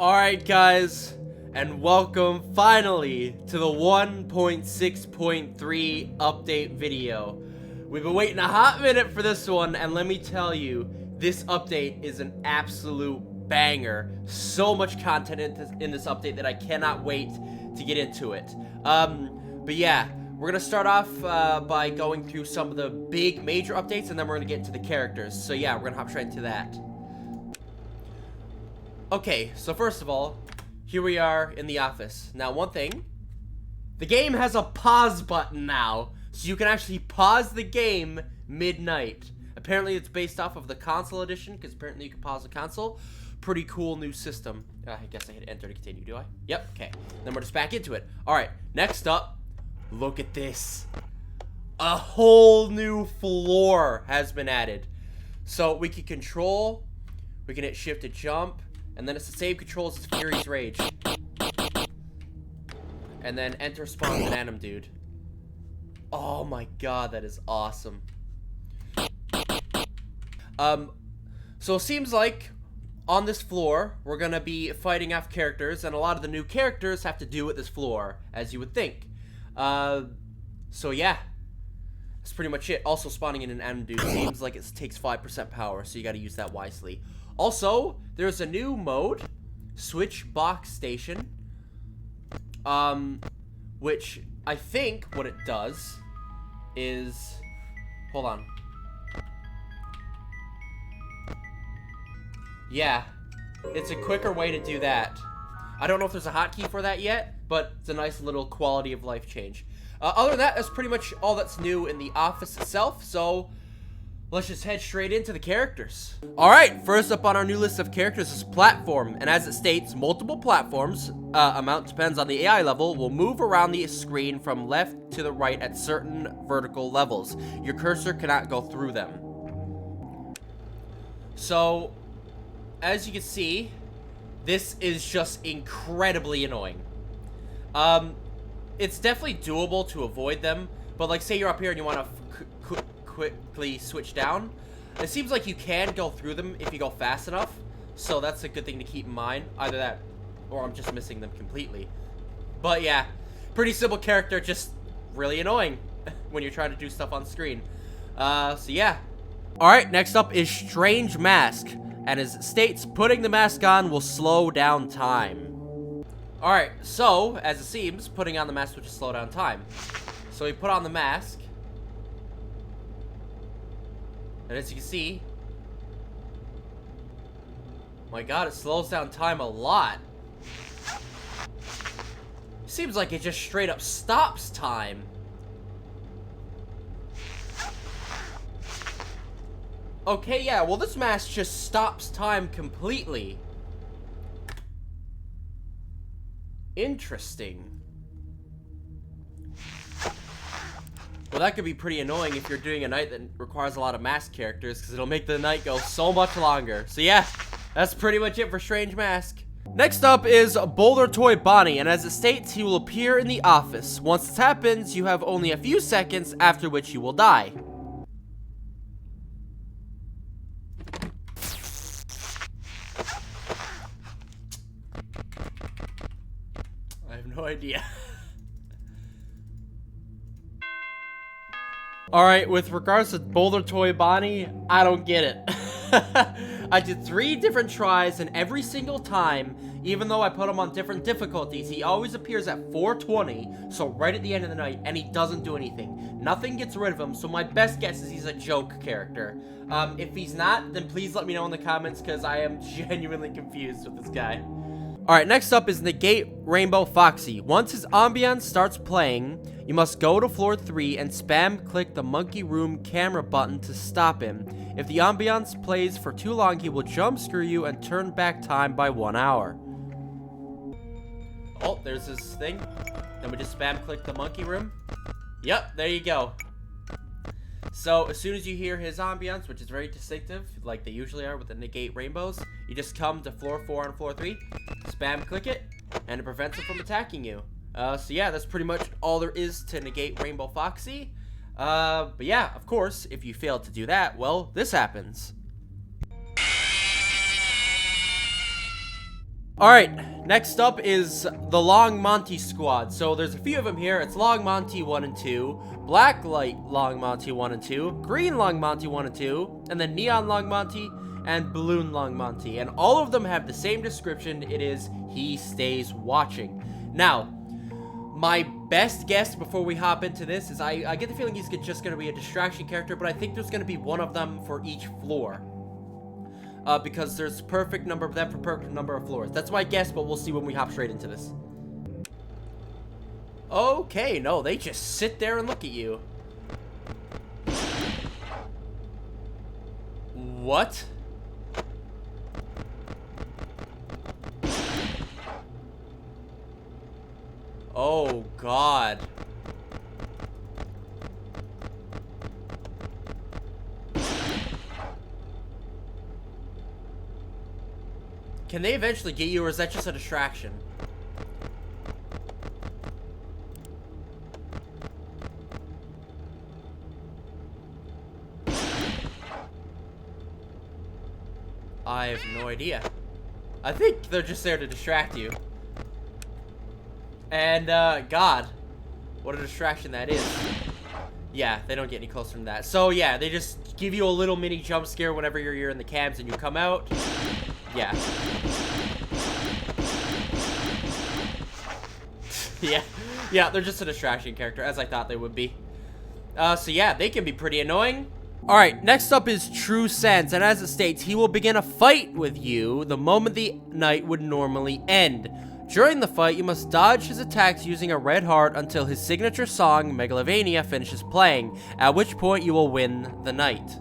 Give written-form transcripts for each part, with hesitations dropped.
Alright guys, and welcome finally to the 1.6.3 update video. We've been waiting a hot minute for this one, and let me tell you, this update is an absolute banger. So much content in this update that I cannot wait to get into it. But yeah, we're gonna start off by going through some of the big major updates, and then we're gonna get into the characters. So yeah, we're gonna hop straight into that. Okay, so first of all, here we are in the office. Now, one thing, the game has a pause button now, so you can actually pause the game midnight. Apparently, it's based off of the console edition, because apparently you can pause the console. Pretty cool new system. I guess I hit enter to continue, do I? Yep, okay. Then we're just back into it. Alright, next up, look at this. A whole new floor has been added. So we can control, we can hit shift to jump, and then it's the same controls as Fury's Rage. And then enter spawns an Anim dude. Oh my god, that is awesome. So it seems like on this floor, we're gonna be fighting off characters, and a lot of the new characters have to do with this floor, as you would think. So yeah. That's pretty much it. Also spawning in an Anim dude seems like it takes 5% power, so you gotta use that wisely. Also, there's a new mode, Switch Box Station, which I think what it does is, hold on. Yeah, it's a quicker way to do that. I don't know if there's a hotkey for that yet, but it's a nice little quality of life change. Other than that, that's pretty much all that's new in the office itself, so let's just head straight into the characters. Alright, first up on our new list of characters is Platform, and as it states, multiple platforms, amount depends on the AI level, will move around the screen from left to the right at certain vertical levels. Your cursor cannot go through them. So, as you can see, this is just incredibly annoying. It's definitely doable to avoid them, but like say you're up here and you want to quickly switch down, it seems like you can go through them if you go fast enough, so that's a good thing to keep in mind. Either that or I'm just missing them completely. But yeah, pretty simple character, just really annoying when you're trying to do stuff on screen. So yeah. Alright, next up is Strange Mask, and as it states, putting the mask on will slow down time. Alright, so as it seems, putting on the mask will just slow down time. So we put on the mask, and as you can see, my god, it slows down time a lot. Seems like it just straight up stops time. Okay, yeah, well this mask just stops time completely. Interesting. Well, that could be pretty annoying if you're doing a night that requires a lot of mask characters, because it'll make the night go so much longer. So yeah, that's pretty much it for Strange Mask. Next up is Boulder Toy Bonnie, and as it states, he will appear in the office. Once this happens, you have only a few seconds, after which you will die. I have no idea. Alright, with regards to Boulder Toy Bonnie, I don't get it. I did 3 different tries, and every single time, even though I put him on different difficulties, he always appears at 420, so right at the end of the night, and he doesn't do anything. Nothing gets rid of him, so my best guess is he's a joke character. If he's not, then please let me know in the comments, because I am genuinely confused with this guy. Alright, next up is Negate Rainbow Foxy. Once his ambiance starts playing, you must go to floor 3 and spam click the monkey room camera button to stop him. If the ambiance plays for too long, he will jump scare you and turn back time by 1 hour. Oh, there's this thing. Then we just spam click the monkey room. Yep, there you go. So, as soon as you hear his ambiance, which is very distinctive, like they usually are with the Negate Rainbows, you just come to floor 4 and floor 3, spam click it, and it prevents him from attacking you. So yeah, that's pretty much all there is to Negate Rainbow Foxy. But yeah, of course, if you fail to do that, well, this happens. Alright, next up is the Long Monty squad. So there's a few of them here. It's Long Monty 1 and 2, Black Light Long Monty 1 and 2, Green Long Monty 1 and 2, and then Neon Long Monty and Balloon Long Monty. And all of them have the same description. It is, he stays watching. Now, my best guess before we hop into this is I get the feeling he's just going to be a distraction character, but I think there's going to be one of them for each floor. Because there's perfect number of them for perfect number of floors. That's my guess, but we'll see when we hop straight into this. Okay, no, they just sit there and look at you. What? Oh, God. Can they eventually get you, or is that just a distraction? I have no idea. I think they're just there to distract you. And, God. What a distraction that is. Yeah, they don't get any closer than that. So, yeah, they just give you a little mini jump scare whenever you're in the cams and you come out. Yeah. Yeah, they're just a distraction character, as I thought they would be. So yeah, they can be pretty annoying. Alright, next up is True Sense, and as it states, he will begin a fight with you the moment the night would normally end. During the fight, you must dodge his attacks using a red heart until his signature song, Megalovania, finishes playing, at which point you will win the night.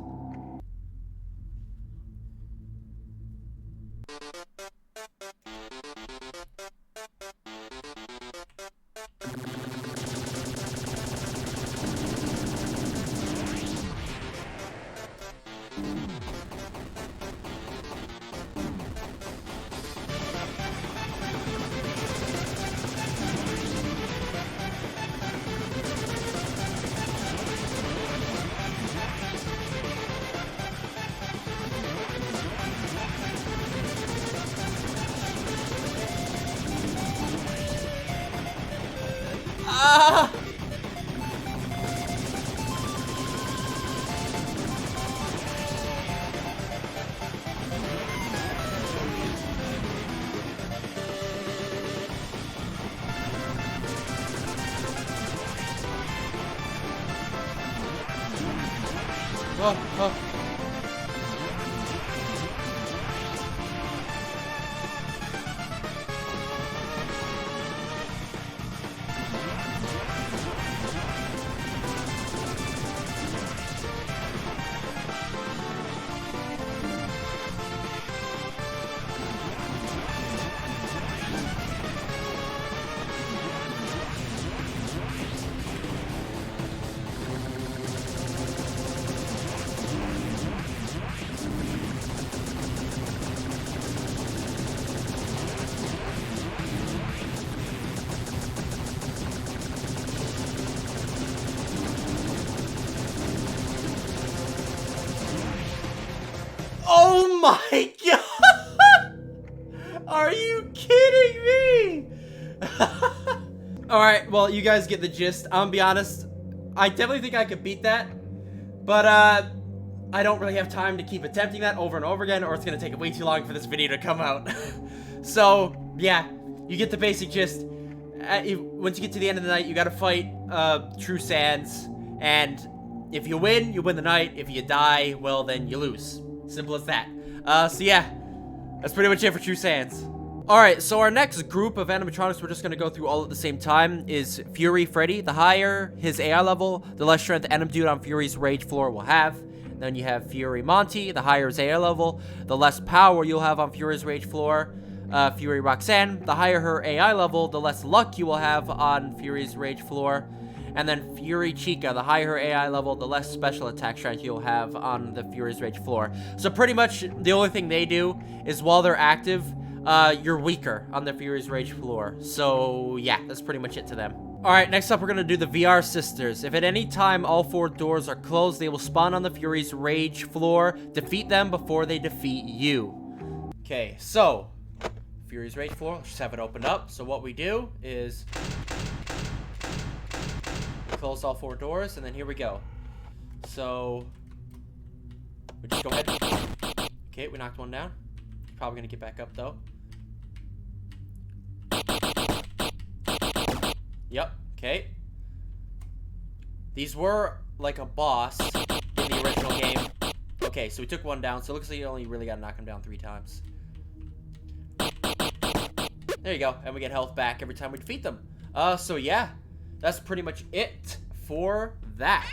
Ah! Oh. Oh my God! Are you kidding me? Alright, well, you guys get the gist. I'm gonna be honest, I definitely think I could beat that, but I don't really have time to keep attempting that over and over again, or it's gonna take way too long for this video to come out. So, yeah, you get the basic gist. Once you get to the end of the night, you gotta fight True Sans, and if you win the night. If you die, well, then you lose. Simple as that. So yeah, that's pretty much it for True Sans. Alright, so our next group of animatronics we're just going to go through all at the same time is Fury Freddy. The higher his AI level, the less strength Enemy Dude on Fury's Rage floor will have. Then you have Fury Monty. The higher his AI level, the less power you'll have on Fury's Rage floor. Fury Roxanne. The higher her AI level, the less luck you will have on Fury's Rage floor. And then Fury Chica, the higher her AI level, the less special attack strength you'll have on the Fury's Rage floor. So pretty much the only thing they do is while they're active, you're weaker on the Fury's Rage floor. So yeah, that's pretty much it to them. Alright, next up we're going to do the VR Sisters. If at any time all 4 doors are closed, they will spawn on the Fury's Rage floor. Defeat them before they defeat you. Okay, so Fury's Rage floor. Let's just have it opened up. So what we do is we close all 4 doors, and then here we go. So we just go ahead. Okay, we knocked one down. Probably gonna get back up though. Yep. Okay. These were like a boss in the original game. Okay, so we took one down, so it looks like you only really gotta knock him down 3 times. There you go, and we get health back every time we defeat them. So yeah, that's pretty much it for that.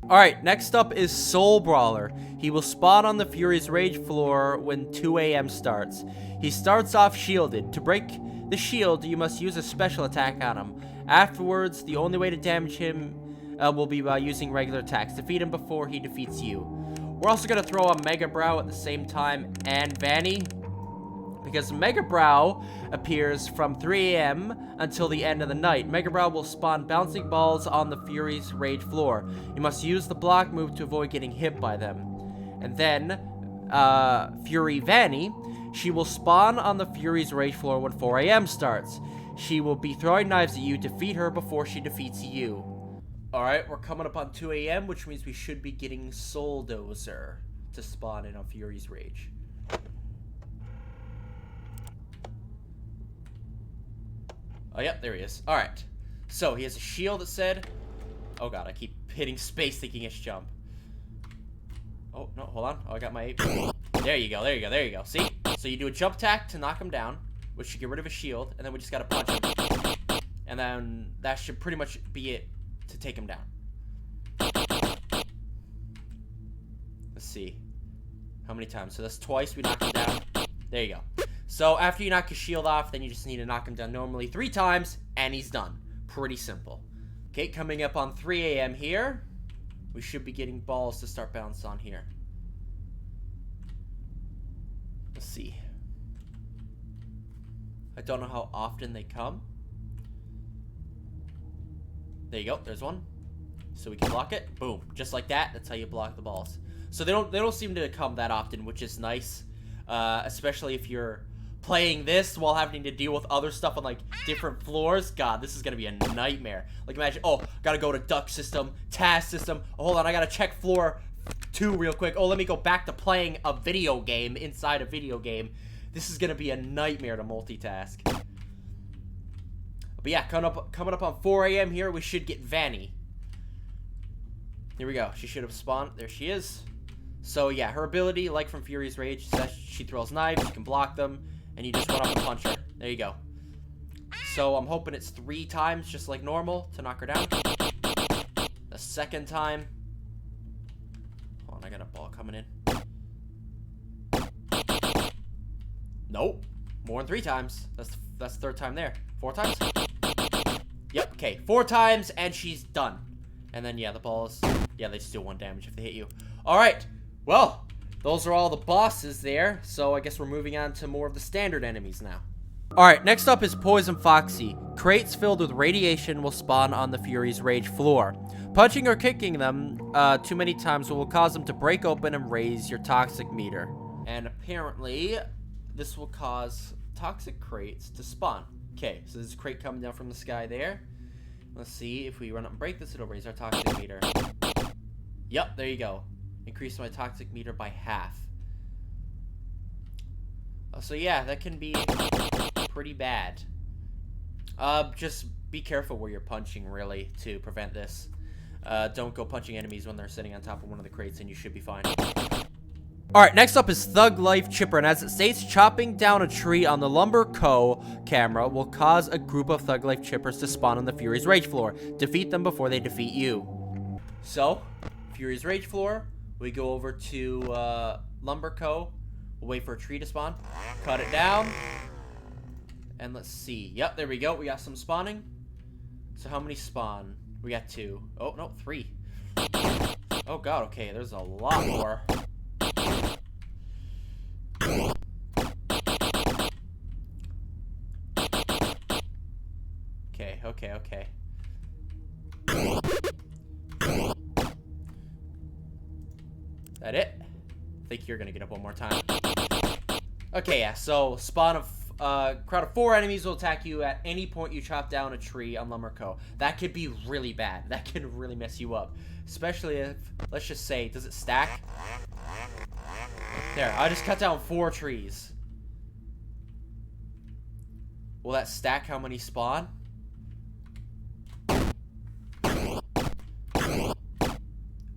Alright, next up is Soul Brawler. He will spawn on the Fury's Rage floor when 2 a.m. starts. He starts off shielded. To break the shield, you must use a special attack on him. Afterwards, the only way to damage him will be by using regular attacks. Defeat him before he defeats you. We're also going to throw a Mega Brow at the same time and Vanny, because Mega Brow appears from 3 a.m. until the end of the night. Mega Brow will spawn bouncing balls on the Fury's Rage floor. You must use the block move to avoid getting hit by them. And then, Fury Vanny, she will spawn on the Fury's Rage floor when 4 a.m. starts. She will be throwing knives at you. Defeat her before she defeats you. Alright, we're coming up on 2 a.m., which means we should be getting Soul Dozer to spawn in on Fury's Rage. Oh, yep, there he is. Alright. So, he has a shield that said... Oh, God, I keep hitting space thinking it's jump. Oh, no, hold on. Oh, I got my... There you go, there you go, there you go. See? So, you do a jump attack to knock him down, which should get rid of his shield, and then we just gotta punch him. And then that should pretty much be it to take him down. Let's see. How many times? So, that's twice we knock him down. There you go. So, after you knock his shield off, then you just need to knock him down normally 3 times, and he's done. Pretty simple. Okay, coming up on 3 a.m. here, we should be getting balls to start bouncing on here. Let's see. I don't know how often they come. There you go, there's one. So we can block it. Boom. Just like that, that's how you block the balls. So they don't seem to come that often, which is nice. Especially if you're playing this while having to deal with other stuff on like different floors. God, this is gonna be a nightmare. Like imagine, oh, gotta go to duck system, task system. Oh, hold on, I gotta check floor 2 real quick. Oh, let me go back to playing a video game inside a video game. This is gonna be a nightmare to multitask. But yeah, coming up on 4 a.m. here, we should get Vanny. Here we go. She should have spawned. There she is. So yeah, her ability, like from Fury's Rage, says she throws knives, you can block them, and you just run up and punch her. There you go. So I'm hoping it's 3 times, just like normal, to knock her down. The second time. Hold on, I got a ball coming in. Nope. More than 3 times. That's the 3rd time there. 4 times? Yep, okay. 4 times, and she's done. And then, yeah, the balls, yeah, they just do 1 damage if they hit you. Alright. Well, those are all the bosses there, so I guess we're moving on to more of the standard enemies now. Alright, next up is Poison Foxy. Crates filled with radiation will spawn on the Fury's Rage floor. Punching or kicking them too many times will cause them to break open and raise your toxic meter. And apparently, this will cause toxic crates to spawn. Okay, so there's a crate coming down from the sky there. Let's see, if we run up and break this, it'll raise our toxic meter. Yep, there you go. Increase my toxic meter by half. So yeah, that can be pretty bad. Just be careful where you're punching, really, to prevent this. Don't go punching enemies when they're sitting on top of one of the crates, and you should be fine. Alright, next up is Thug Life Chipper, and as it states, chopping down a tree on the Lumber Co. camera will cause a group of Thug Life Chippers to spawn on the Fury's Rage floor. Defeat them before they defeat you. So, Fury's Rage floor, we go over to Lumber Co. We'll wait for a tree to spawn, cut it down, and let's see. Yep, there we go. We got some spawning. So how many spawn? We got 2. Oh, no, 3. Oh, God, okay, there's a lot more. Okay. That it? I think you're gonna get up one more time. Okay, yeah, so spawn of crowd of 4 enemies will attack you at any point you chop down a tree on Lumberco. That could be really bad. That can really mess you up. Especially if, let's just say, does it stack? There, I just cut down 4 trees. Will that stack how many spawn?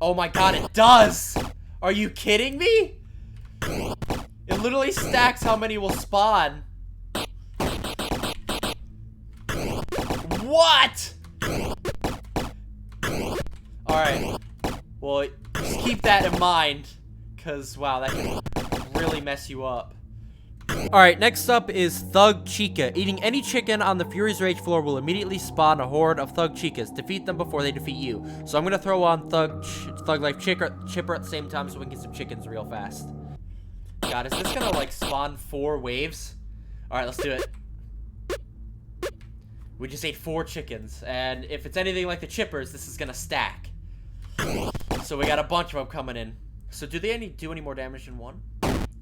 Oh my god, it does! Are you kidding me? It literally stacks how many will spawn. What? Alright. Well, just keep that in mind. Because, wow, that can really mess you up. Alright, next up is Thug Chica. Eating any chicken on the Fury's Rage floor will immediately spawn a horde of Thug Chicas. Defeat them before they defeat you. So I'm going to throw on Thug Life Chipper at the same time so we can get some chickens real fast. God, is this going to, like, spawn 4 waves? Alright, let's do it. We just ate 4 chickens. And if it's anything like the Chippers, this is going to stack. So we got a bunch of them coming in. So do they do any more damage than 1?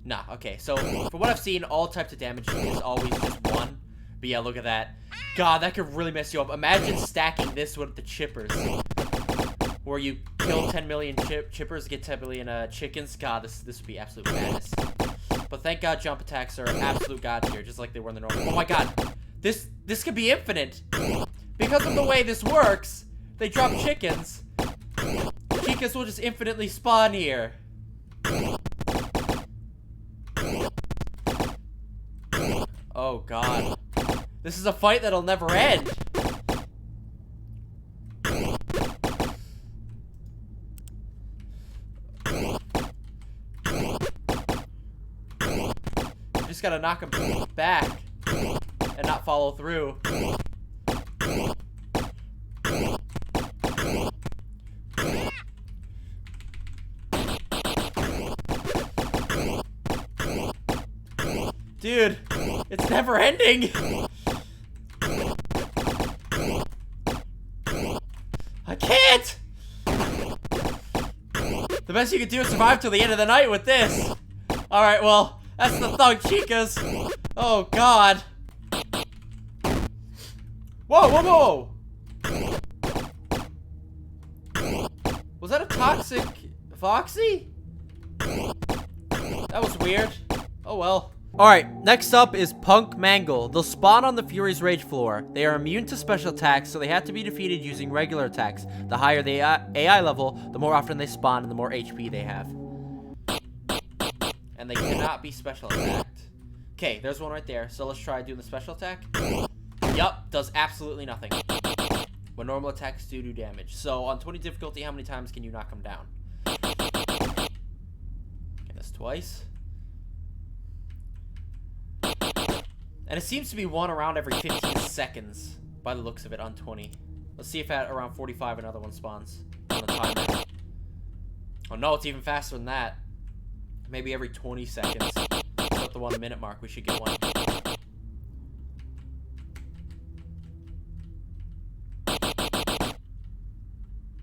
Nah, okay. So from what I've seen, all types of damage is always just 1. But yeah, look at that. God, that could really mess you up. Imagine stacking this with the Chippers. Where you kill 10 million Chippers, get 10 million chickens. God, this would be absolute madness. But thank God jump attacks are absolute god tier, just like they were in the normal. Oh my god. This could be infinite. Because of the way this works, they drop chickens. Chicas will just infinitely spawn here. Oh god. This is a fight that'll never end. You just gotta knock him back and not follow through. Dude, it's never ending. I can't. The best you can do is survive till the end of the night with this. Alright, well, that's the Thug Chicas. Oh, God. Whoa, whoa, whoa. Was that a toxic Foxy? That was weird. Oh, well. Alright, next up is Punk Mangle. They'll spawn on the Fury's Rage floor. They are immune to special attacks, so they have to be defeated using regular attacks. The higher the AI level, the more often they spawn and the more HP they have. And they cannot be special attacked. Okay, there's one right there. So let's try doing the special attack. Yup, does absolutely nothing. When normal attacks do damage. So on 20 difficulty, how many times can you knock them down? Okay, that's twice. And it seems to be one around every 15 seconds by the looks of it on 20. Let's see if at around 45 another one spawns on the timer. Oh no, it's even faster than that. Maybe every 20 seconds. So at the 1 minute mark, we should get one.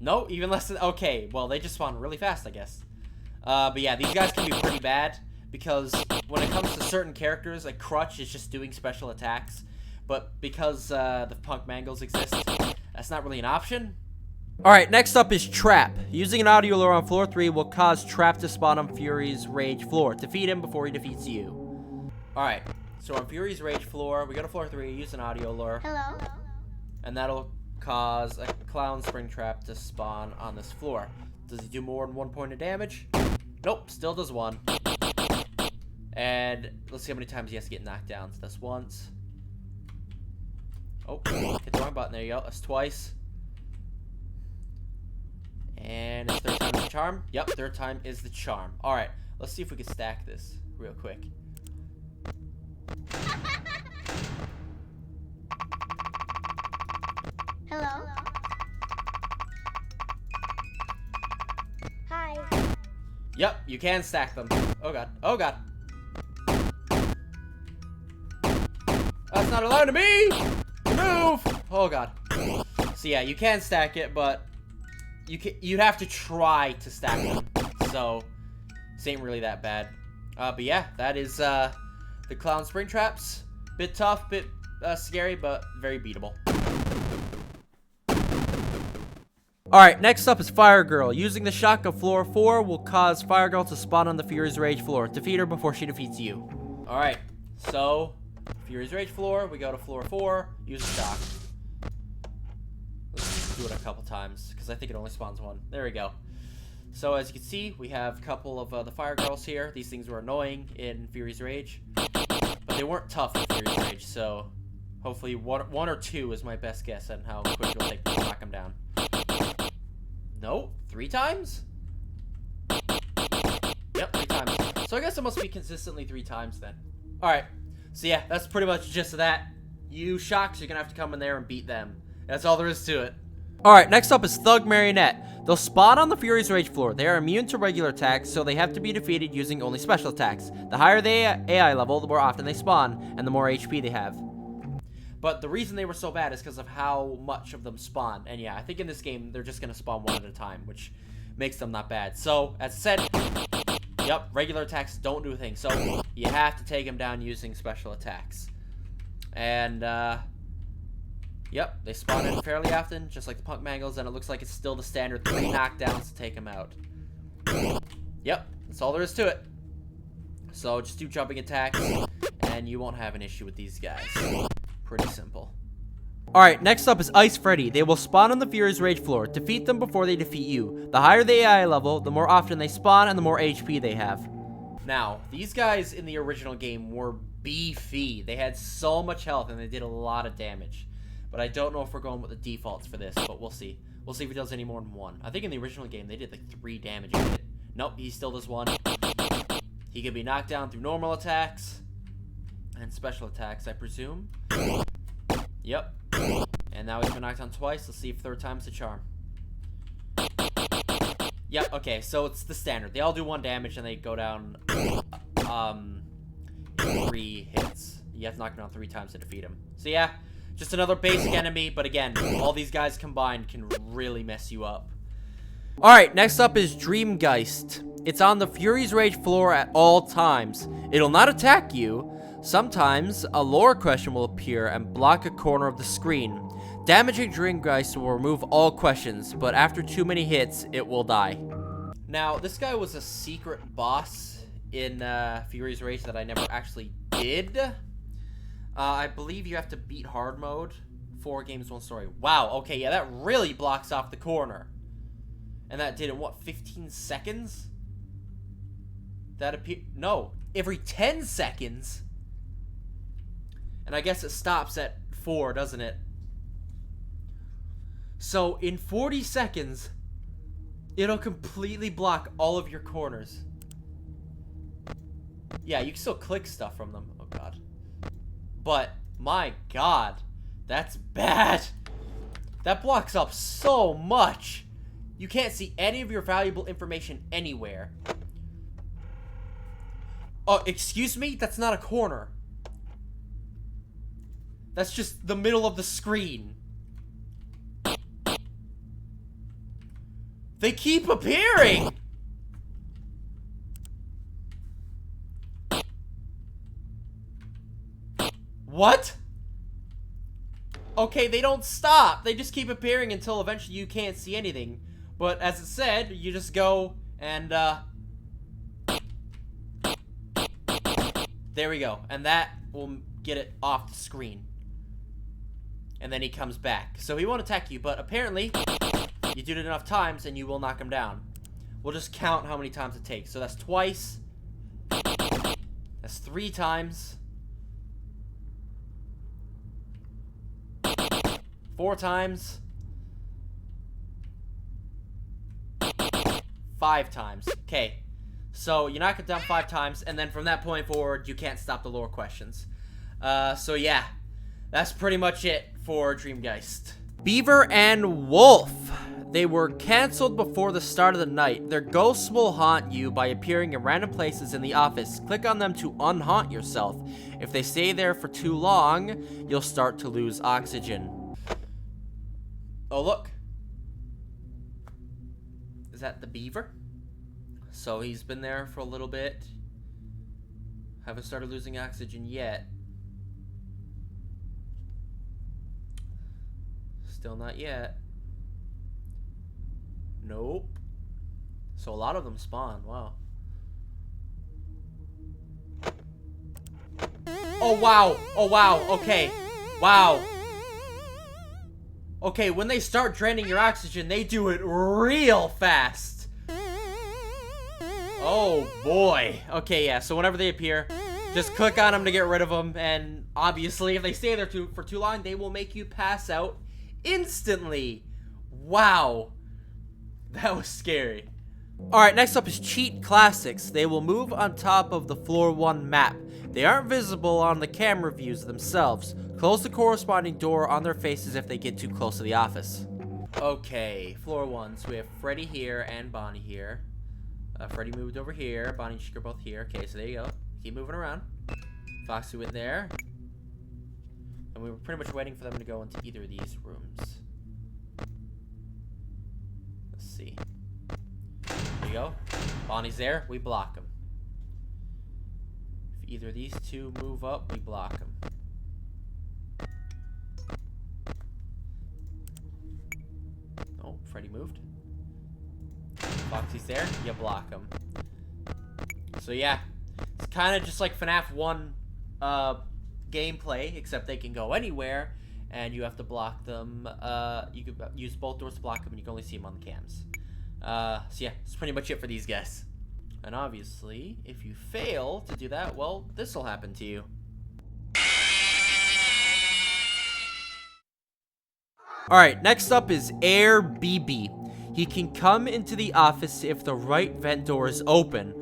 No, even less than... Okay, well, they just spawn really fast, I guess. But yeah, these guys can be pretty bad. Because when it comes to certain characters, like Crutch is just doing special attacks. But because the Punk Mangles exist, that's not really an option. Alright, next up is Trap. Using an audio lure on floor 3 will cause Trap to spawn on Fury's Rage floor. Defeat him before he defeats you. Alright, so on Fury's Rage floor, we go to floor 3, use an audio lure. Hello? And that'll cause a Clown Spring Trap to spawn on this floor. Does he do more than 1 point of damage? Nope, still does 1. And let's see how many times he has to get knocked down. So that's once. Oh, hit the wrong button. There you go. That's twice. And his third time is the charm. Yep, third time is the charm. Alright, let's see if we can stack this real quick. Hello? Hi. Yep, you can stack them. Oh god. Oh god. That's not allowed to me! Move! Oh god. So yeah, you can stack it, but you'd have to try to stack them. So this ain't really that bad. But yeah, that is the Clown Spring Traps. Bit tough, bit scary, but very beatable. Alright, next up is Fire Girl. Using the shock of floor 4 will cause Fire Girl to spawn on the Fury's Rage floor. Defeat her before she defeats you. Alright, so Fury's Rage floor, we go to floor 4, use the shock. Let's do it a couple times, because I think it only spawns one. There we go. So as you can see, we have a couple of the Fire Girls here. These things were annoying in Fury's Rage, but they weren't tough in Fury's Rage, so hopefully one or two is my best guess on how quick it'll take to knock them down. No? 3 times? Yep, 3 times. So I guess it must be consistently 3 times then. Alright. So yeah, that's pretty much the gist of that. You shocks, you're gonna have to come in there and beat them. That's all there is to it. Alright, next up is Thug Marionette. They'll spawn on the Fury's Rage floor. They are immune to regular attacks, so they have to be defeated using only special attacks. The higher the AI level, the more often they spawn, and the more HP they have. But the reason they were so bad is because of how much of them spawn. And yeah, I think in this game, they're just going to spawn one at a time, which makes them not bad. So, as I said, yep, regular attacks don't do a thing. So, you have to take them down using special attacks. And, yep, they spawn in fairly often, just like the Punk Mangles, and it looks like it's still the standard 3 knockdowns to take them out. Yep, that's all there is to it. So, just do jumping attacks, and you won't have an issue with these guys. Pretty simple. Alright, next up is Ice Freddy. They will spawn on the Fury's Rage floor. Defeat them before they defeat you. The higher the AI level, the more often they spawn and the more HP they have. Now, these guys in the original game were beefy. They had so much health and they did a lot of damage. But I don't know if we're going with the defaults for this, but we'll see. We'll see if he does any more than 1. I think in the original game they did like 3 damage. Nope, he still does 1. He can be knocked down through normal attacks. And special attacks, I presume. Yep. And now he's been knocked down twice. Let's see if 3rd time's the charm. Yep, okay, so it's the standard. They all do 1 damage and they go down 3 hits. You have to knock him down 3 times to defeat him. So yeah, just another basic enemy, but again, all these guys combined can really mess you up. Alright, next up is Dreamgeist. It's on the Fury's Rage floor at all times. It'll not attack you. Sometimes, a lore question will appear and block a corner of the screen. Damaging Dreamgeist will remove all questions, but after too many hits, it will die. Now, this guy was a secret boss in Fury's Rage that I never actually did. I believe you have to beat hard mode. 4 games, 1 story. Wow, okay, yeah, that really blocks off the corner. And that did in, what, 15 seconds? That appear... No, every 10 seconds? And I guess it stops at 4, doesn't it? So, in 40 seconds, it'll completely block all of your corners. Yeah, you can still click stuff from them. Oh, God. But, my God, that's bad. That blocks up so much. You can't see any of your valuable information anywhere. Oh, excuse me? That's not a corner. That's just the middle of the screen. They keep appearing! What? Okay, they don't stop. They just keep appearing until eventually you can't see anything. But as it said, you just go and, there we go. And that will get it off the screen. And then he comes back. So he won't attack you, but apparently, you do it enough times and you will knock him down. We'll just count how many times it takes. So that's twice. That's 3 times. 4 times. 5 times. Okay. So you knock it down 5 times, and then from that point forward, you can't stop the lore questions. So yeah. That's pretty much it for Dreamgeist. Beaver and Wolf. They were canceled before the start of the night. Their ghosts will haunt you by appearing in random places in the office. Click on them to unhaunt yourself. If they stay there for too long, you'll start to lose oxygen. Oh, look. Is that the beaver? So he's been there for a little bit. Haven't started losing oxygen yet. Still not yet. Nope. So a lot of them spawn. Wow. Oh, wow. Oh, wow. Okay. Wow. Okay, when they start draining your oxygen, they do it real fast. Oh, boy. Okay, yeah. So whenever they appear, just click on them to get rid of them. And obviously, if they stay there for too long, they will make you pass out instantly. Wow. That was scary. Alright, next up is Cheat Classics. They will move on top of the floor 1 map. They aren't visible on the camera views themselves. Close the corresponding door on their faces if they get too close to the office. Okay, floor 1. So we have Freddy here and Bonnie here. Freddy moved over here. Bonnie and Chica are both here. Okay, so there you go. Keep moving around. Foxy went there. And we were pretty much waiting for them to go into either of these rooms. Let's see. There you go. Bonnie's there. We block him. If either of these two move up, we block him. Oh, Freddy moved. Foxy's there. You block him. So yeah, it's kind of just like FNAF 1 gameplay, except they can go anywhere, and you have to block them. You can use both doors to block them, and you can only see them on the cams. So yeah, that's pretty much it for these guys. And obviously, if you fail to do that, well, this will happen to you. Alright, next up is Air BB. He can come into the office if the right vent door is open.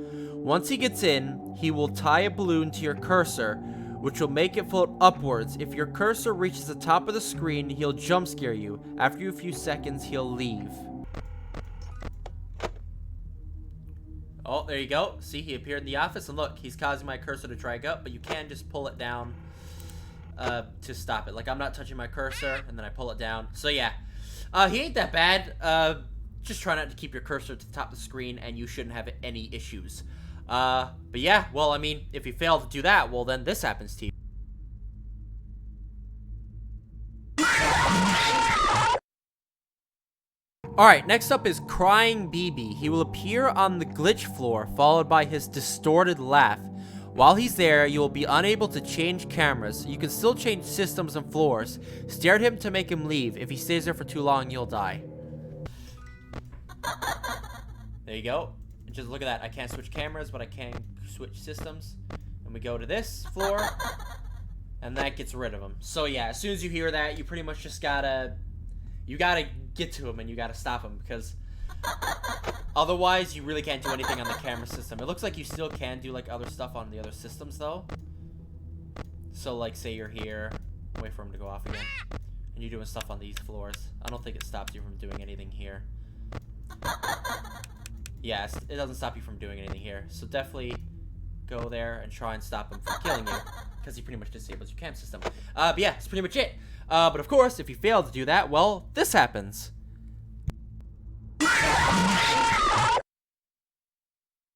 Once he gets in, he will tie a balloon to your cursor, which will make it float upwards. If your cursor reaches the top of the screen, he'll jump scare you. After a few seconds, he'll leave. Oh, there you go. See, he appeared in the office, and look, he's causing my cursor to drag up, but you can just pull it down to stop it. Like, I'm not touching my cursor, and then I pull it down. So, yeah. He ain't that bad. Just try not to keep your cursor to the top of the screen, and you shouldn't have any issues. But yeah, well, I mean, if you fail to do that, well, then this happens to you. Alright, next up is Crying BB. He will appear on the glitch floor, followed by his distorted laugh. While he's there, you will be unable to change cameras. You can still change systems and floors. Stare at him to make him leave. If he stays there for too long, you'll die. There you go. Just look at that. I can't switch cameras, but I can switch systems. And we go to this floor, and that gets rid of him. So yeah, as soon as you hear that, you pretty much just gotta... You gotta get to him, and you gotta stop him, because... Otherwise, you really can't do anything on the camera system. It looks like you still can do, like, other stuff on the other systems, though. So, like, say you're here. Wait for him to go off again. And you're doing stuff on these floors. I don't think it stops you from doing anything here. Yeah, it doesn't stop you from doing anything here. So definitely go there and try and stop him from killing you, because he pretty much disables your cam system. But yeah, that's pretty much it. But of course, if you fail to do that, well, this happens.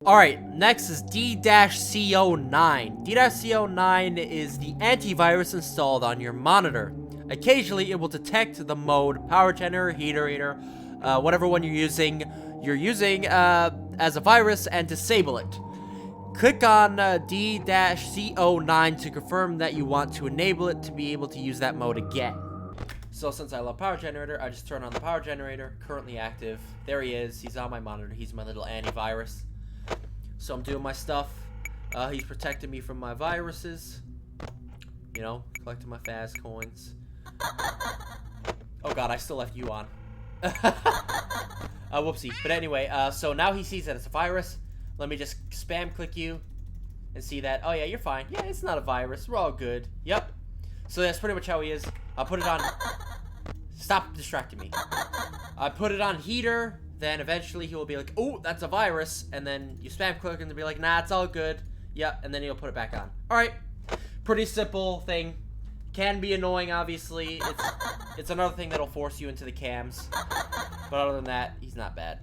Alright, next is D-CO9. D-CO9 is the antivirus installed on your monitor. Occasionally, it will detect the mode, power generator, heater, whatever one you're using as a virus, and disable it. Click on D-CO9 to confirm that you want to enable it to be able to use that mode again. So since I love power generator, I just turn on the power generator, currently active. There he is, he's on my monitor, he's my little antivirus. So I'm doing my stuff. He's protecting me from my viruses. You know, collecting my Faz coins. Oh god, I still left you on. Whoopsie. But anyway, so now he sees that it's a virus. Let me just spam click you and see that. Oh yeah, you're fine. Yeah, it's not a virus. We're all good. Yep. So that's pretty much how he is. I'll put it on. Stop distracting me. I put it on heater. Then eventually he will be like, oh, that's a virus. And then you spam click and they'll be like, nah, it's all good. Yep. And then he'll put it back on. All right. Pretty simple thing. Can be annoying, obviously. It's another thing that'll force you into the cams. But other than that, he's not bad.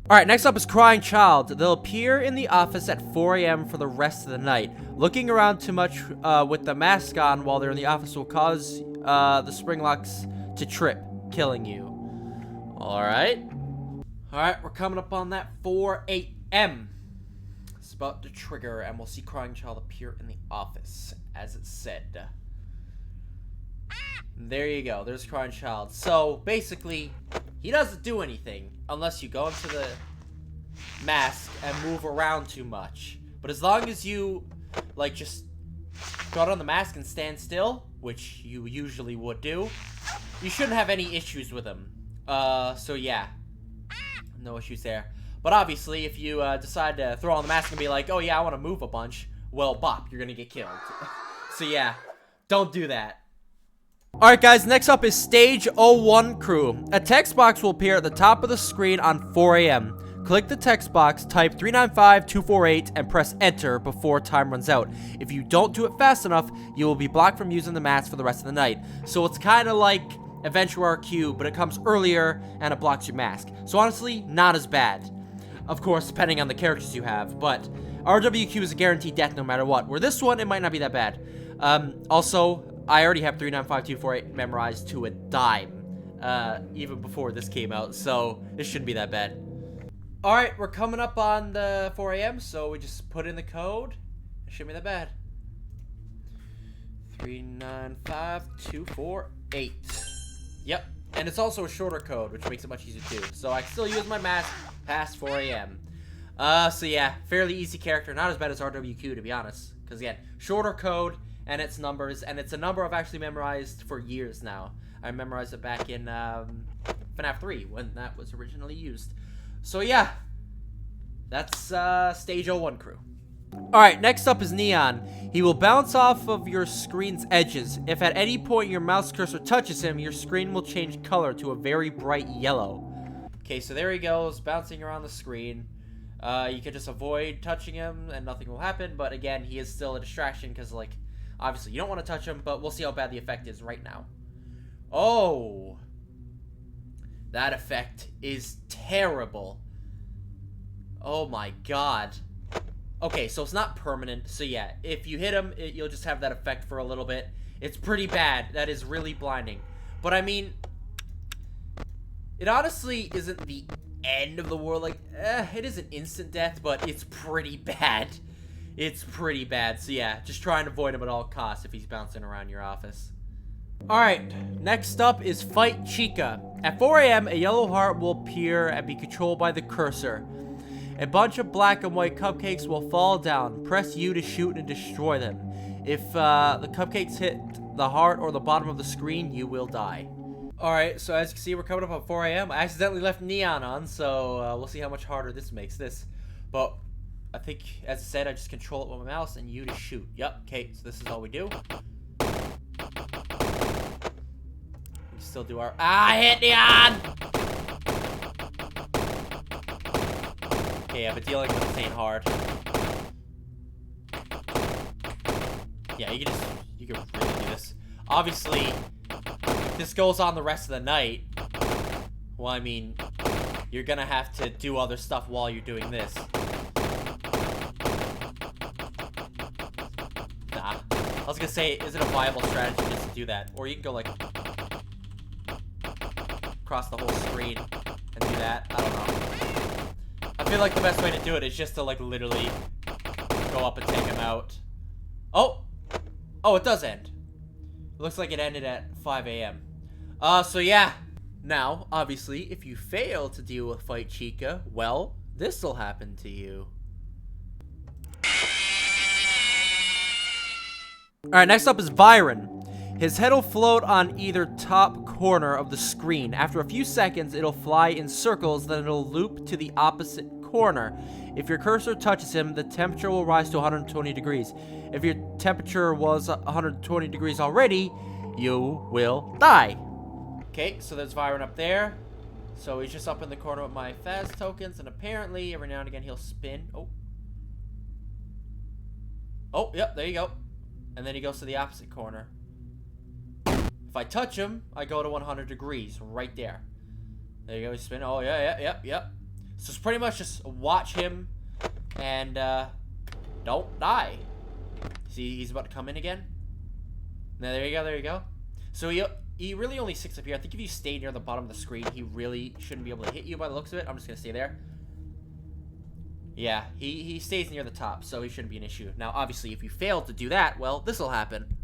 Alright, next up is Crying Child. They'll appear in the office at 4 AM for the rest of the night. Looking around too much with the mask on while they're in the office will cause the spring locks to trip. killing you. Alright. Alright, we're coming up on that 4 a.m. It's about to trigger, and we'll see Crying Child appear in the office, as it said. There you go, there's Crying Child. So, basically, he doesn't do anything unless you go into the mask and move around too much. But as long as you, like, just go on the mask and stand still, which you usually would do, you shouldn't have any issues with him. So yeah. No issues there. But obviously, if you decide to throw on the mask and be like, oh yeah, I want to move a bunch, well, bop, you're gonna get killed. So yeah, don't do that. Alright guys, next up is Stage 01 Crew. A text box will appear at the top of the screen on 4 a.m. Click the text box, type 395248, and press enter before time runs out. If you don't do it fast enough, you will be blocked from using the mask for the rest of the night. So it's kind of like Adventure RQ, but it comes earlier and it blocks your mask. So honestly, not as bad. Of course, depending on the characters you have, but RWQ is a guaranteed death no matter what. Where this one, it might not be that bad. Also, I already have 395248 memorized to a dime, even before this came out, so it shouldn't be that bad. Alright, we're coming up on the 4 a.m., so we just put in the code. It shouldn't be that bad. 395248. Yep, and it's also a shorter code, which makes it much easier too. So I can still use my mask past 4 a.m. So yeah, fairly easy character. Not as bad as RWQ, to be honest. Because again, shorter code, and it's numbers, and it's a number I've actually memorized for years now. I memorized it back in FNAF 3, when that was originally used. So yeah, that's Stage 01 Crew. Alright, next up is Neon. He will bounce off of your screen's edges. If at any point your mouse cursor touches him, your screen will change color to a very bright yellow. Okay, so there he goes, bouncing around the screen. You can just avoid touching him and nothing will happen, but again, he is still a distraction because, like, obviously you don't want to touch him, but we'll see how bad the effect is right now. Oh! That effect is terrible. Oh my god. Okay, so it's not permanent, so yeah, if you hit him, you'll just have that effect for a little bit. It's pretty bad. That is really blinding. But I mean, it honestly isn't the end of the world. Like, it is an instant death, but it's pretty bad. It's pretty bad. So yeah, just try and avoid him at all costs if he's bouncing around your office. Alright, next up is Fight Chica. At 4 a.m., a yellow heart will appear and be controlled by the cursor. A bunch of black and white cupcakes will fall down. Press U to shoot and destroy them. If the cupcakes hit the heart or the bottom of the screen, you will die. Alright, so as you can see, we're coming up on 4 a.m. I accidentally left Neon on, so we'll see how much harder this makes this. But I think, as I said, I just control it with my mouse and U to shoot. Yep, okay, so this is all we do. We still do our... I hit Neon! Okay, yeah, but dealing with this ain't hard. Yeah, you can really do this. Obviously, if this goes on the rest of the night, well, I mean, you're gonna have to do other stuff while you're doing this. Nah. I was gonna say, is it a viable strategy just to do that? Or you can go, like, across the whole screen and do that. I don't know. I feel like the best way to do it is just to, like, literally go up and take him out. Oh! Oh, it does end. It looks like it ended at 5 a.m. So yeah. Now, obviously, if you fail to deal with Fight Chica, well, this'll happen to you. Alright, next up is Byron. His head will float on either top corner of the screen. After a few seconds, it'll fly in circles, then it'll loop to the opposite corner. If your cursor touches him, the temperature will rise to 120 degrees. If your temperature was 120 degrees already, you will die. Okay, so there's Byron up there. So he's just up in the corner with my fast tokens, and apparently every now and again he'll spin. Oh. Oh, yep, there you go. And then he goes to the opposite corner. If I touch him, I go to 100 degrees right there. There you go, he's spinning. Oh, yeah, yep. So it's pretty much just watch him and don't die. See, he's about to come in again. Now, there you go. So he really only sticks up here. I think if you stay near the bottom of the screen, he really shouldn't be able to hit you by the looks of it. I'm just gonna stay there. Yeah, he stays near the top, so he shouldn't be an issue. Now, obviously, if you fail to do that, well, this will happen.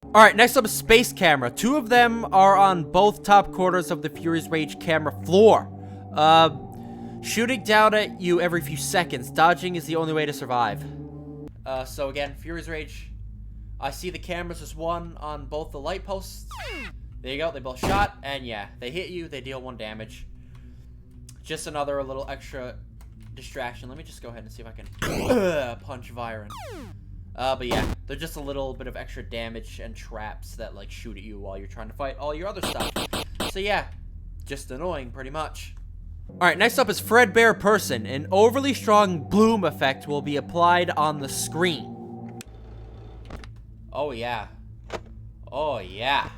Alright, next up is Space Camera. 2 of them are on both top corners of the Fury's Rage camera floor. Shooting down at you every few seconds. Dodging is the only way to survive. So again, Fury's Rage. I see the cameras as one on both the light posts. There you go, they both shot, and yeah, they hit you, they deal 1 damage. Just another little extra distraction. Let me just go ahead and see if I can punch Viren. But yeah, they're just a little bit of extra damage and traps that, like, shoot at you while you're trying to fight all your other stuff. So yeah, just annoying, pretty much. Alright, next up is Fredbear Person. An overly strong bloom effect will be applied on the screen. Oh yeah. Oh yeah.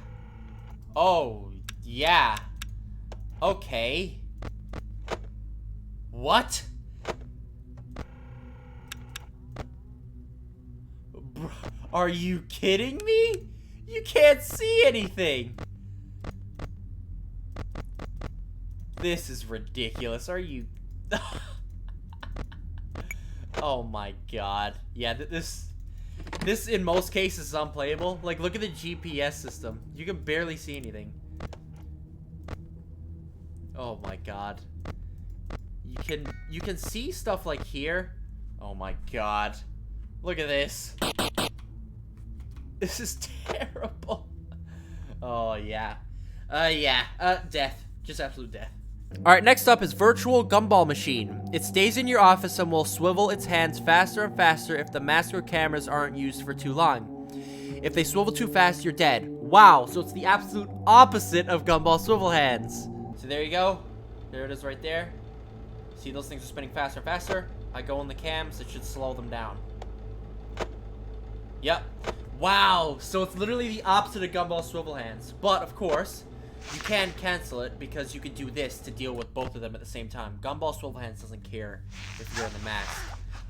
Oh yeah. Okay. What? Are you kidding me? You can't see anything. This is ridiculous. Are you... Oh my god. Yeah, this in most cases is unplayable. Like, look at the GPS system. You can barely see anything. Oh my god. You can see stuff like here. Oh my god. Look at this. This is terrible. Oh yeah. Death. Just absolute death. Alright, next up is Virtual Gumball Machine. It stays in your office and will swivel its hands faster and faster if the mask or cameras aren't used for too long. If they swivel too fast, you're dead. Wow, so it's the absolute opposite of Gumball Swivel Hands. So there you go. There it is right there. See, those things are spinning faster and faster. I go in the cams, it should slow them down. Yep. Wow, so it's literally the opposite of Gumball Swivel Hands. But, of course, you can cancel it because you can do this to deal with both of them at the same time. Gumball Swivel Hands doesn't care if you're in the mask,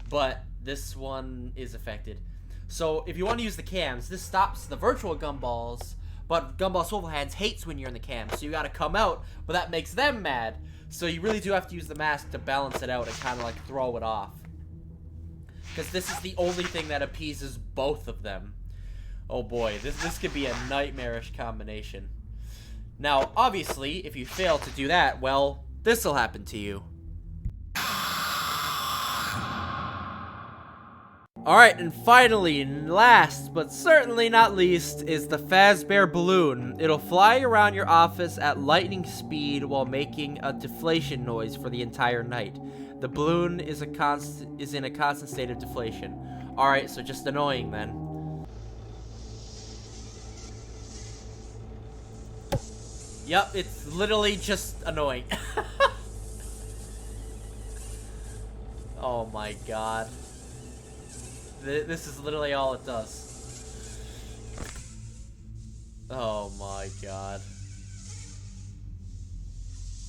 but this one is affected. So if you want to use the cams, this stops the virtual gumballs, but Gumball Swivel Hands hates when you're in the cams, so you gotta come out, but that makes them mad. So you really do have to use the mask to balance it out and kind of like throw it off. Because this is the only thing that appeases both of them. Oh boy, this could be a nightmarish combination. Now, obviously, if you fail to do that, well, this will happen to you. Alright, and finally, last but certainly not least, is the Fazbear Balloon. It'll fly around your office at lightning speed while making a deflation noise for the entire night. The balloon is in a constant state of deflation. Alright, so just annoying then. Yep, it's literally just annoying. Oh my god. This is literally all it does. Oh my god.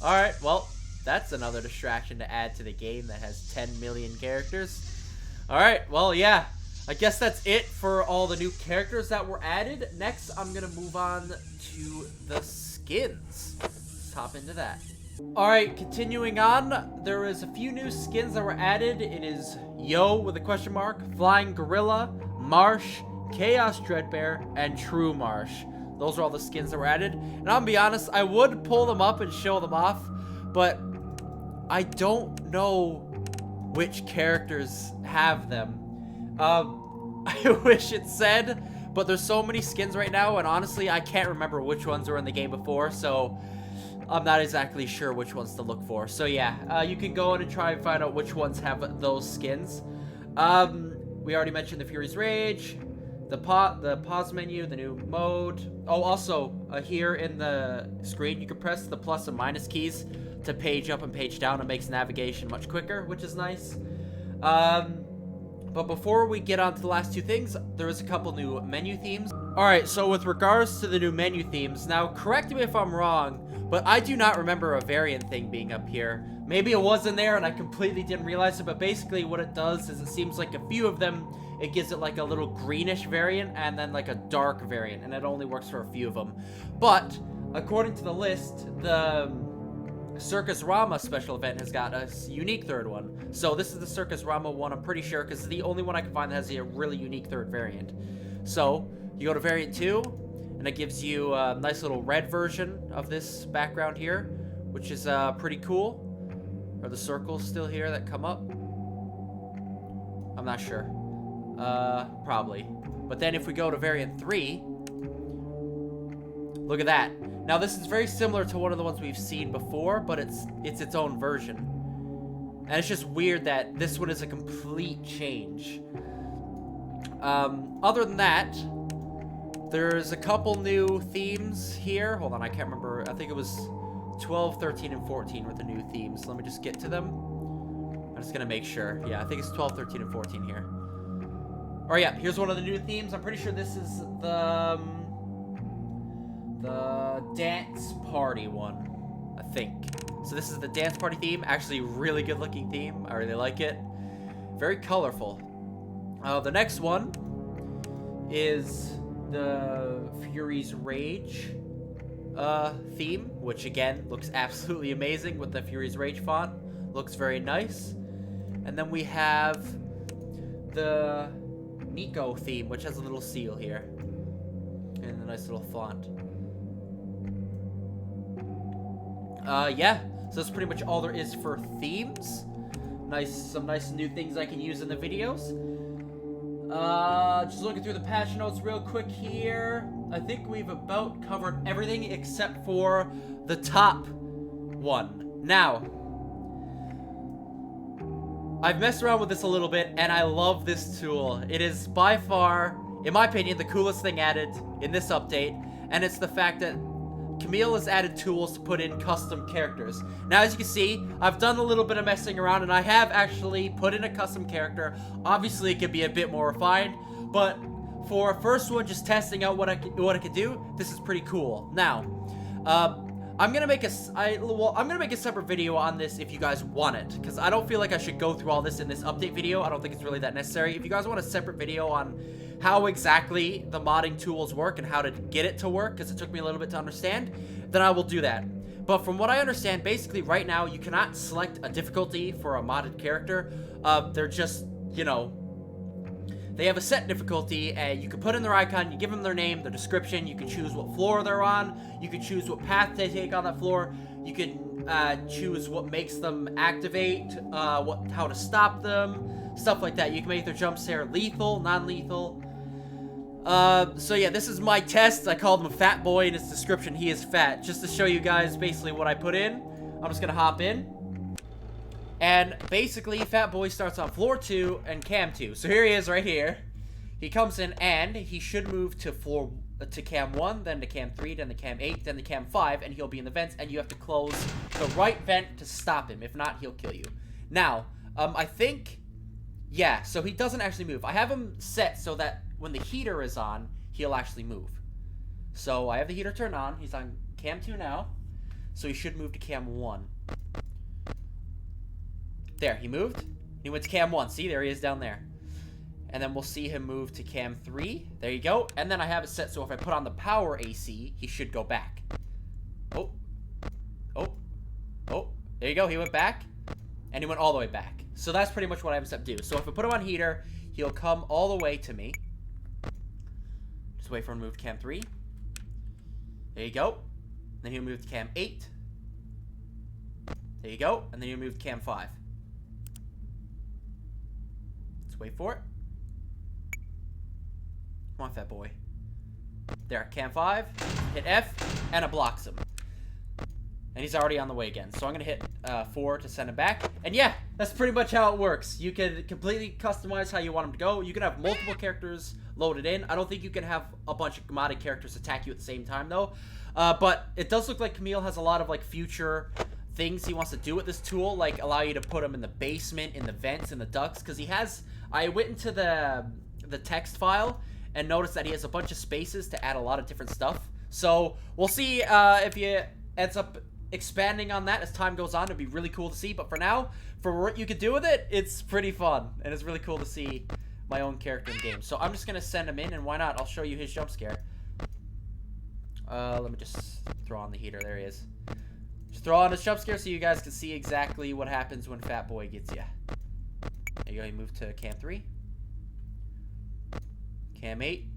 Alright, well, that's another distraction to add to the game that has 10 million characters. Alright, well, yeah. I guess that's it for all the new characters that were added. Next, I'm gonna move on to the skins. Let's hop into that. Alright, continuing on, there is a few new skins that were added. It is Yo with a question mark, Flying Gorilla, Marsh, Chaos Dreadbear, and True Marsh. Those are all the skins that were added. And I'll be honest, I would pull them up and show them off, but I don't know which characters have them. I wish it said, but there's so many skins right now, and honestly, I can't remember which ones were in the game before, so I'm not exactly sure which ones to look for. So yeah, you can go in and try and find out which ones have those skins. We already mentioned the Fury's Rage, the pause menu, the new mode. Oh, also, here in the screen, you can press the plus and minus keys to page up and page down. It makes navigation much quicker, which is nice. But before we get on to the last two things, there is a couple new menu themes. Alright, so with regards to the new menu themes, now correct me if I'm wrong, but I do not remember a variant thing being up here. Maybe it was in there and I completely didn't realize it, but basically what it does is it seems like a few of them, it gives it like a little greenish variant and then like a dark variant, and it only works for a few of them. But according to the list, the Circus Rama special event has got a unique third one. So this is the Circus Rama one, I'm pretty sure, because it's the only one I can find that has a really unique third variant. So you go to variant 2, and it gives you a nice little red version of this background here, which is pretty cool. Are the circles still here that come up? I'm not sure. Probably. But then if we go to variant 3, look at that. Now this is very similar to one of the ones we've seen before, but it's its own version. And it's just weird that this one is a complete change. Other than that, there's a couple new themes here. Hold on, I can't remember. I think it was 12, 13, and 14 were the new themes. Let me just get to them. I'm just gonna make sure. Yeah, I think it's 12, 13, and 14 here. Oh yeah, here's one of the new themes. I'm pretty sure this is the dance party one, I think. So this is the dance party theme. Actually, really good looking theme. I really like it. Very colorful. The next one is the Fury's Rage theme, which again looks absolutely amazing with the Fury's Rage font. Looks very nice. And then we have the Nico theme, which has a little seal here and a nice little font. Yeah, so that's pretty much all there is for themes. Some nice new things I can use in the videos. Just looking through the patch notes real quick here. I think we've about covered everything except for the top one. Now, I've messed around with this a little bit, and I love this tool. It is by far, in my opinion, the coolest thing added in this update, and it's the fact that Camille has added tools to put in custom characters. Now, as you can see, I've done a little bit of messing around, and I have actually put in a custom character. Obviously, it could be a bit more refined, but for a first one, just testing out what I could do, this is pretty cool. Now, I'm gonna make a separate video on this if you guys want it, because I don't feel like I should go through all this in this update video. I don't think it's really that necessary. If you guys want a separate video on how exactly the modding tools work and how to get it to work, because it took me a little bit to understand, then I will do that. But from what I understand, basically right now, you cannot select a difficulty for a modded character. They're just, you know, they have a set difficulty, and you can put in their icon, you give them their name, their description, you can choose what floor they're on, you can choose what path they take on that floor, you can choose what makes them activate, how to stop them, stuff like that. You can make their jumps there lethal, non-lethal. So yeah, this is my test. I called him a fat boy in his description. He is fat. Just to show you guys basically what I put in, I'm just gonna hop in. And basically, Fat Boy starts on floor 2 and cam 2. So here he is right here. He comes in and he should move to cam 1, then to cam 3, then to cam 8, then to cam 5, and he'll be in the vents, and you have to close the right vent to stop him. If not, he'll kill you. Now, I think, yeah, so he doesn't actually move. I have him set so that when the heater is on, he'll actually move. So I have the heater turned on. He's on cam 2 now. So he should move to cam 1. There, he moved. He went to cam 1. See, there he is down there. And then we'll see him move to cam 3. There you go. And then I have it set so if I put on the power AC, he should go back. Oh. Oh. Oh. There you go. He went back. And he went all the way back. So that's pretty much what I have set to do. So if I put him on heater, he'll come all the way to me. Just wait for him to move to cam 3. There you go. Then he'll move to cam 8. There you go. And then he'll move to cam 5. Wait for it. Come on, fat boy. There, cam 5. Hit F, and it blocks him. And he's already on the way again. So I'm going to hit 4 to send him back. And yeah, that's pretty much how it works. You can completely customize how you want him to go. You can have multiple characters loaded in. I don't think you can have a bunch of modded characters attack you at the same time, though. But it does look like Camille has a lot of, like, future things he wants to do with this tool. Like, allow you to put him in the basement, in the vents, in the ducts. Because he has... I went into the text file and noticed that he has a bunch of spaces to add a lot of different stuff. So we'll see if he ends up expanding on that as time goes on. It'd be really cool to see. But for now, for what you could do with it, it's pretty fun. And it's really cool to see my own character in game. So I'm just going to send him in, and why not? I'll show you his jump scare. Let me just throw on the heater. There he is. Just throw on his jump scare so you guys can see exactly what happens when Fat Boy gets you. There you go. You move to cam 3. Cam 8.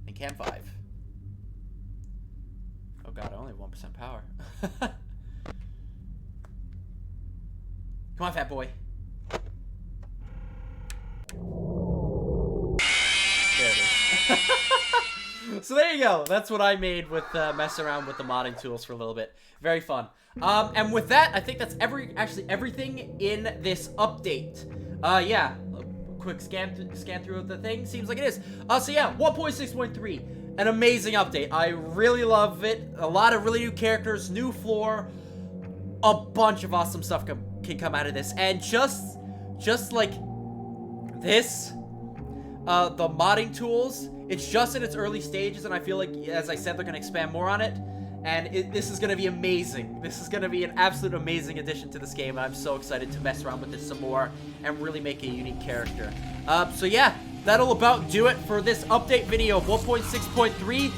And cam 5. Oh god, I only have 1% power. Come on, Fat Boy. There it is. So there you go. That's what I made with messing around with the modding tools for a little bit. Very fun. And with that, I think that's everything in this update. Yeah. Quick scan through of the thing. Seems like it is. So yeah, 1.6.3. An amazing update. I really love it. A lot of really new characters, new floor. A bunch of awesome stuff can come out of this. And just like this, the modding tools, it's just in its early stages, and I feel like, as I said, they're going to expand more on it. And this is going to be amazing. This is going to be an absolute amazing addition to this game, and I'm so excited to mess around with this some more and really make a unique character. So yeah, that'll about do it for this update video of 1.6.3.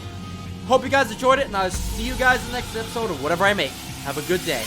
Hope you guys enjoyed it, and I'll see you guys in the next episode of whatever I make. Have a good day.